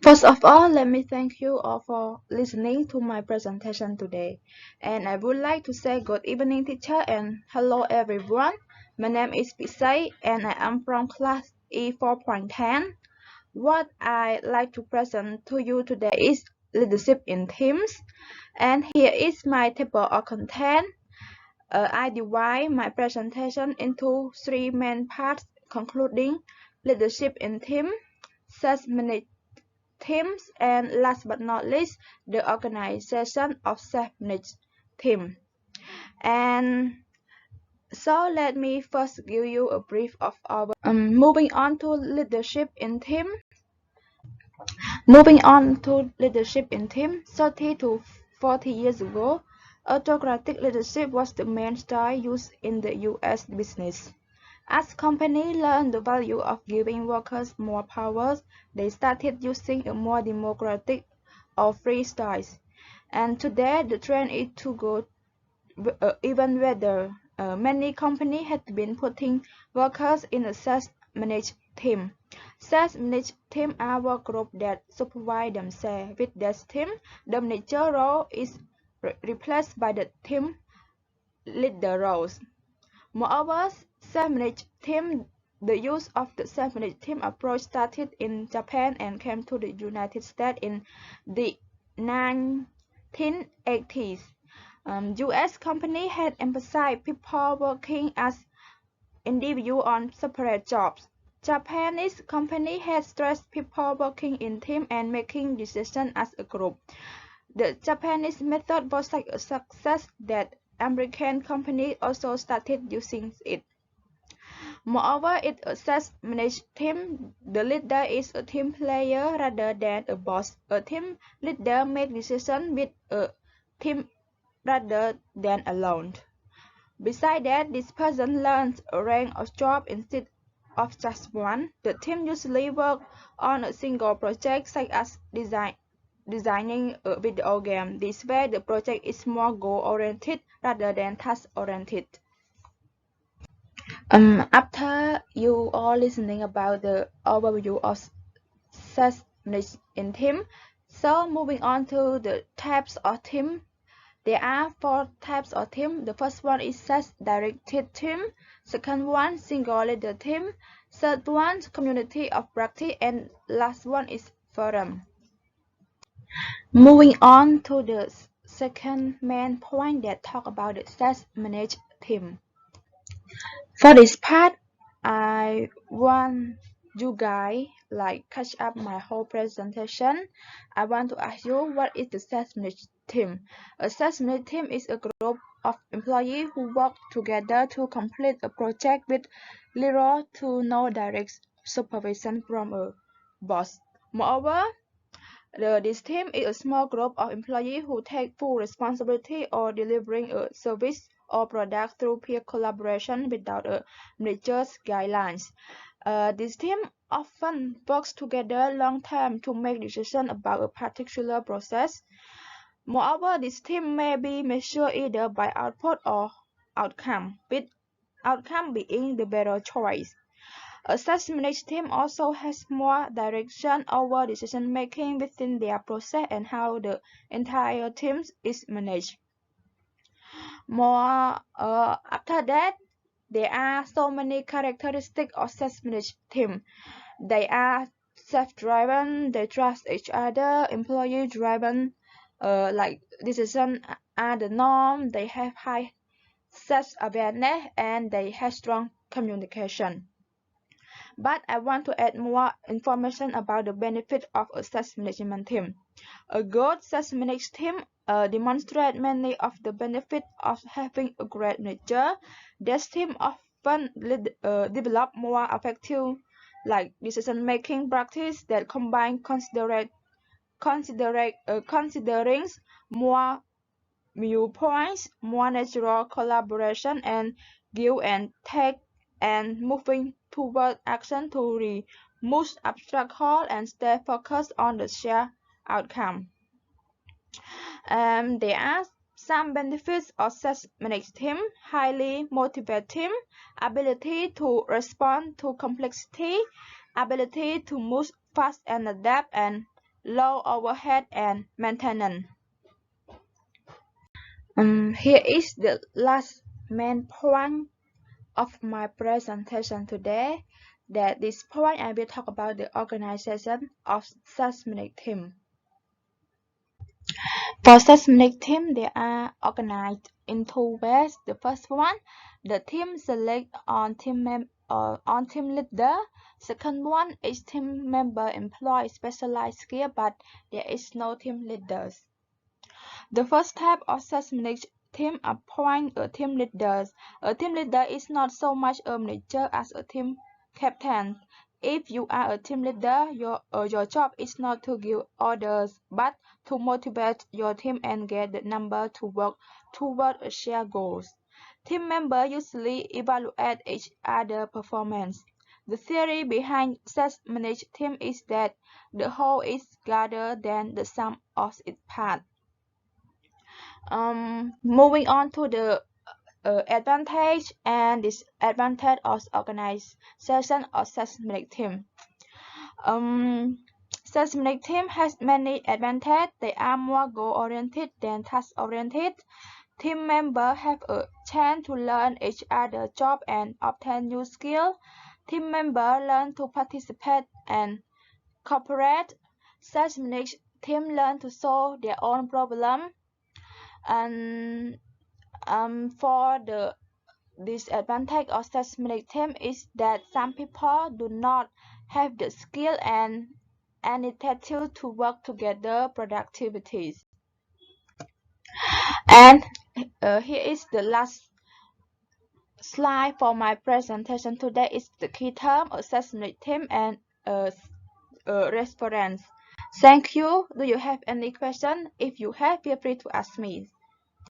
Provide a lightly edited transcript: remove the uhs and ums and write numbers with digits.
First of all, let me thank you all for listening to my presentation today. And I would like to say good evening, teacher, and hello, everyone. My name is Pisay, and I am from class E4.10. What I like to present to you today is leadership in teams. And here is my table of content. I divide my presentation into three main parts, concluding leadership in team, self-management teams, and last but not least, the organization of self-managed team. And so let me first give you a brief of our moving on to leadership in team. Moving on to leadership in team, 30 to 40 years ago, autocratic leadership was the main style used in the US business. As companies learned the value of giving workers more powers, they started using a more democratic or free styles. And today the trend is to go even better. Many companies have been putting workers in a self-managed team. Self-managed teams are work groups that supervise themselves. With this team, the manager role is replaced by the team leader roles. Moreover, self-managed team, the use of the self-managed team approach started in Japan and came to the United States in the 1980s. US companies had emphasized people working as individuals on separate jobs. Japanese companies had stressed people working in teams and making decisions as a group. The Japanese method was such a success that American companies also started using it. Moreover, it assesses managed team. The leader is a team player rather than a boss. A team leader makes decisions with a team rather than alone. Besides that, this person learns a range of jobs instead of just one. The team usually works on a single project, such as designing a video game. This way, the project is more goal-oriented rather than task-oriented. After you all listening about the overview of success in team, so moving on to the types of team. There are four types of team. The first one is self-directed team. Second one, single leader team. Third one, community of practice, and last one is forum. Moving on to the second main point that talk about the self-managed team. For this part, I want you guys catch up my whole presentation. I want to ask you, what is the self-managed team? A self-managed team is a group of employees who work together to complete a project with little to no direct supervision from a boss. Moreover, this team is a small group of employees who take full responsibility for delivering a service or product through peer collaboration without a manager's guidelines. This team often works together long term to make decisions about a particular process. Moreover, this team may be measured either by output or outcome, with outcome being the better choice. A self-managed team also has more direction over decision-making within their process and how the entire team is managed. After that, there are so many characteristics of self-managed team. They are self-driven, they trust each other, employee-driven, decisions are the norm, they have high self-awareness, and they have strong communication. But I want to add more information about the benefit of a self-management team. A good self-managed team demonstrates many of the benefits of having a great manager. This team often develop more effective decision-making practice that combine considering more viewpoints, more natural collaboration, and give and take, and moving toward action to remove abstract goals and stay focused on the shared outcome. There are some benefits of such managed team: highly motivated team, ability to respond to complexity, ability to move fast and adapt, and low overhead and maintenance. Here is the last main point of my presentation today. That this point I will talk about the organization of seismic team. For seismic team, they are organized in two ways. The first one, the team select on team leader. Second one, each team member employ specialized skill, but there is no team leaders. The first type of seismic team appoint a team leader. A team leader is not so much a manager as a team captain. If you are a team leader, your job is not to give orders, but to motivate your team and get the number to work toward a shared goals. Team members usually evaluate each other's performance. The theory behind such managed team is that the whole is greater than the sum of its parts. Moving on to the advantage and disadvantage of organization of seismic team. Seismic team has many advantages. They are more goal-oriented than task-oriented. Team members have a chance to learn each other's job and obtain new skills. Team members learn to participate and cooperate. Seismic team learn to solve their own problem. And for the disadvantage of seismic team is that some people do not have the skill and attitude to work together productivities. And here is the last slide for my presentation today. Is the key term, a seismic team and reference. Thank you. Do you have any question? If you have, feel free to ask me.